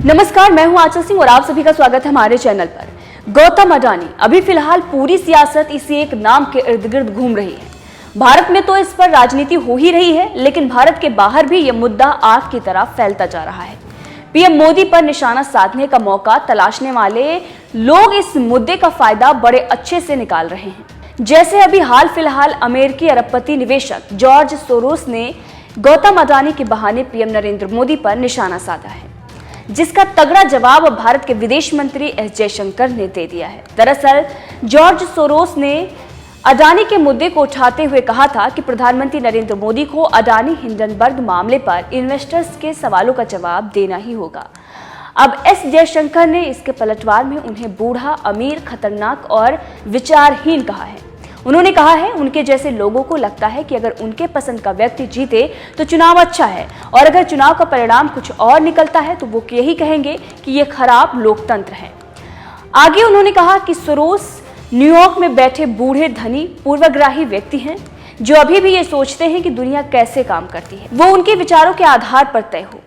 नमस्कार, मैं हूं आंचल सिंह और आप सभी का स्वागत है हमारे चैनल पर। गौतम अडानी अभी फिलहाल पूरी सियासत इसी एक नाम के इर्द गिर्द घूम रही है। भारत में तो इस पर राजनीति हो ही रही है, लेकिन भारत के बाहर भी यह मुद्दा आग की तरह फैलता जा रहा है। पीएम मोदी पर निशाना साधने का मौका तलाशने वाले लोग इस मुद्दे का फायदा बड़े अच्छे से निकाल रहे हैं। जैसे अभी हाल फिलहाल अमेरिकी अरबपति निवेशक जॉर्ज सोरोस ने गौतम अडानी के बहाने पीएम नरेंद्र मोदी पर निशाना साधा है, जिसका तगड़ा जवाब भारत के विदेश मंत्री एस जयशंकर ने दे दिया है। दरअसल जॉर्ज सोरोस ने अडानी के मुद्दे को उठाते हुए कहा था कि प्रधानमंत्री नरेंद्र मोदी को अडानी हिंडनबर्ग मामले पर इन्वेस्टर्स के सवालों का जवाब देना ही होगा। अब एस जयशंकर ने इसके पलटवार में उन्हें बूढ़ा, अमीर, खतरनाक और विचारहीन कहा है। उन्होंने कहा है उनके जैसे लोगों को लगता है कि अगर उनके पसंद का व्यक्ति जीते तो चुनाव अच्छा है, और अगर चुनाव का परिणाम कुछ और निकलता है तो वो यही कहेंगे कि ये खराब लोकतंत्र है। आगे उन्होंने कहा कि सोरोस न्यूयॉर्क में बैठे बूढ़े, धनी, पूर्वग्राही व्यक्ति हैं जो अभी भी ये सोचते हैं कि दुनिया कैसे काम करती है, वो उनके विचारों के आधार पर तय हो।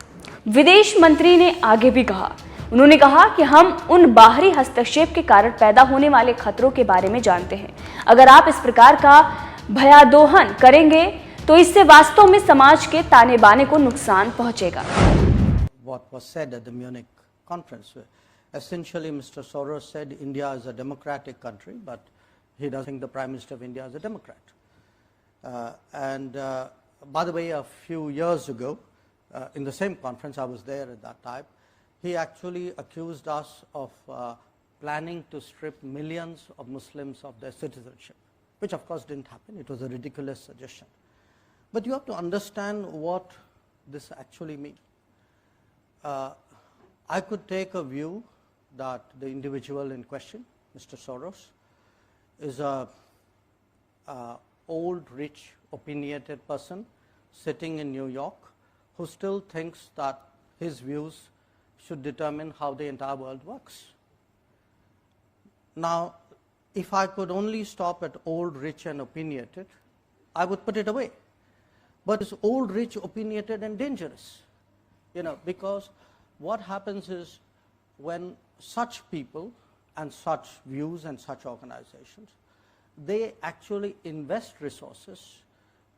विदेश मंत्री ने आगे भी कहा, उन्होंने कहा कि हम उन बाहरी हस्तक्षेप के कारण पैदा होने वाले खतरों के बारे में जानते हैं। अगर आप इस प्रकार का भयादोहन करेंगे तो इससे वास्तव में समाज के ताने बाने को नुकसान पहुंचेगा। What was said at the Munich conference, where essentially Mr. Soros said India is a democratic country, but he doesn't think the Prime Minister of India is a Democrat. By the way, a few years ago, in the same conference, I was there at that time, he actually accused us of planning to strip millions of Muslims of their citizenship, which of course didn't happen. It was a ridiculous suggestion. But you have to understand what this actually means. I could take a view that the individual in question, Mr. Soros, is a old, rich, opinionated person sitting in New York who still thinks that his views should determine how the entire world works. Now, if I could only stop at old, rich and opinionated, I would put it away. But it's old, rich, opinionated and dangerous, because what happens is when such people and such views and such organizations, they actually invest resources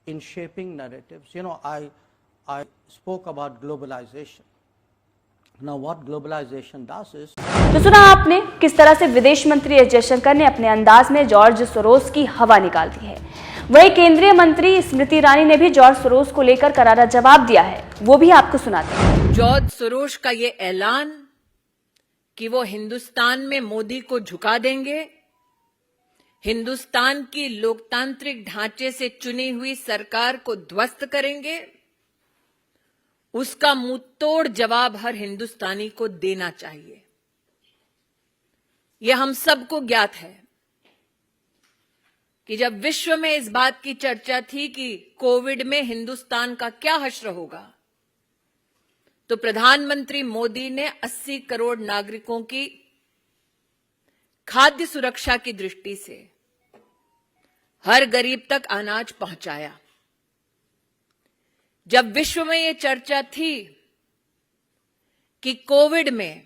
in shaping narratives. I spoke about globalization. Now what globalization does is, तो सुना आपने किस तरह से विदेश मंत्री S Jaishankar ने अपने अंदाज में जॉर्ज सोरोस की हवा निकाल दी है। वही केंद्रीय मंत्री स्मृति ईरानी ने भी जॉर्ज सोरोस को लेकर करारा जवाब दिया है, वो भी आपको सुनाते हैं। जॉर्ज सोरोस का ये ऐलान कि वो हिंदुस्तान में मोदी को झुका देंगे, हिंदुस्तान की लोकतांत्रिक ढांचे से चुनी हुई सरकार को ध्वस्त करेंगे, उसका मुंहतोड़ जवाब हर हिंदुस्तानी को देना चाहिए। यह हम सबको ज्ञात है कि जब विश्व में इस बात की चर्चा थी कि कोविड में हिंदुस्तान का क्या हश्र होगा, तो प्रधानमंत्री मोदी ने 80 करोड़ नागरिकों की खाद्य सुरक्षा की दृष्टि से हर गरीब तक अनाज पहुंचाया। जब विश्व में यह चर्चा थी कि कोविड में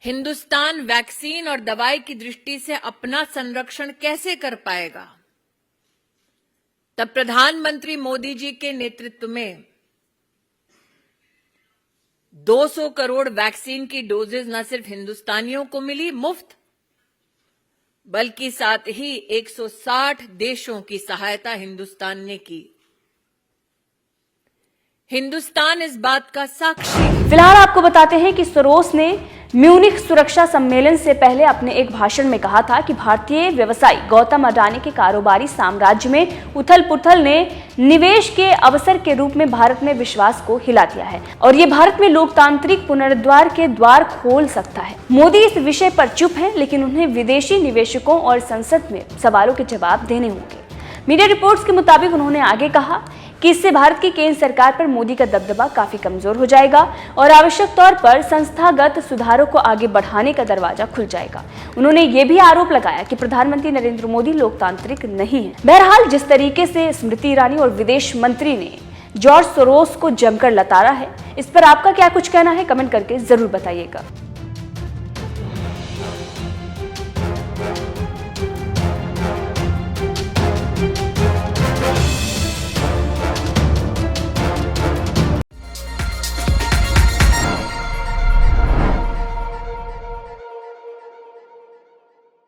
हिंदुस्तान वैक्सीन और दवाई की दृष्टि से अपना संरक्षण कैसे कर पाएगा, तब प्रधानमंत्री मोदी जी के नेतृत्व में 200 करोड़ वैक्सीन की डोजेज न सिर्फ हिंदुस्तानियों को मिली मुफ्त, बल्कि साथ ही 160 देशों की सहायता हिंदुस्तान ने की। हिंदुस्तान इस बात का साक्षी। फिलहाल आपको बताते हैं कि सोरोस ने म्यूनिख सुरक्षा सम्मेलन से पहले अपने एक भाषण में कहा था कि भारतीय व्यवसायी गौतम अडानी के कारोबारी साम्राज्य में उथल-पुथल ने निवेश के अवसर के रूप में भारत में विश्वास को हिला दिया है और ये भारत में लोकतांत्रिक पुनरुद्धार के द्वार खोल सकता है। मोदी इस विषय पर चुप हैं, लेकिन उन्हें विदेशी निवेशकों और संसद में सवालों के जवाब देने होंगे। मीडिया रिपोर्ट्स के मुताबिक उन्होंने आगे कहा कि इससे भारत की केंद्र सरकार पर मोदी का दबदबा काफी कमजोर हो जाएगा और आवश्यक तौर पर संस्थागत सुधारों को आगे बढ़ाने का दरवाजा खुल जाएगा। उन्होंने ये भी आरोप लगाया कि प्रधानमंत्री नरेंद्र मोदी लोकतांत्रिक नहीं है। बहरहाल जिस तरीके से स्मृति ईरानी और विदेश मंत्री ने जॉर्ज सोरोस को जमकर लताड़ा है। इस पर आपका क्या कुछ कहना है, कमेंट करके जरूर बताइएगा।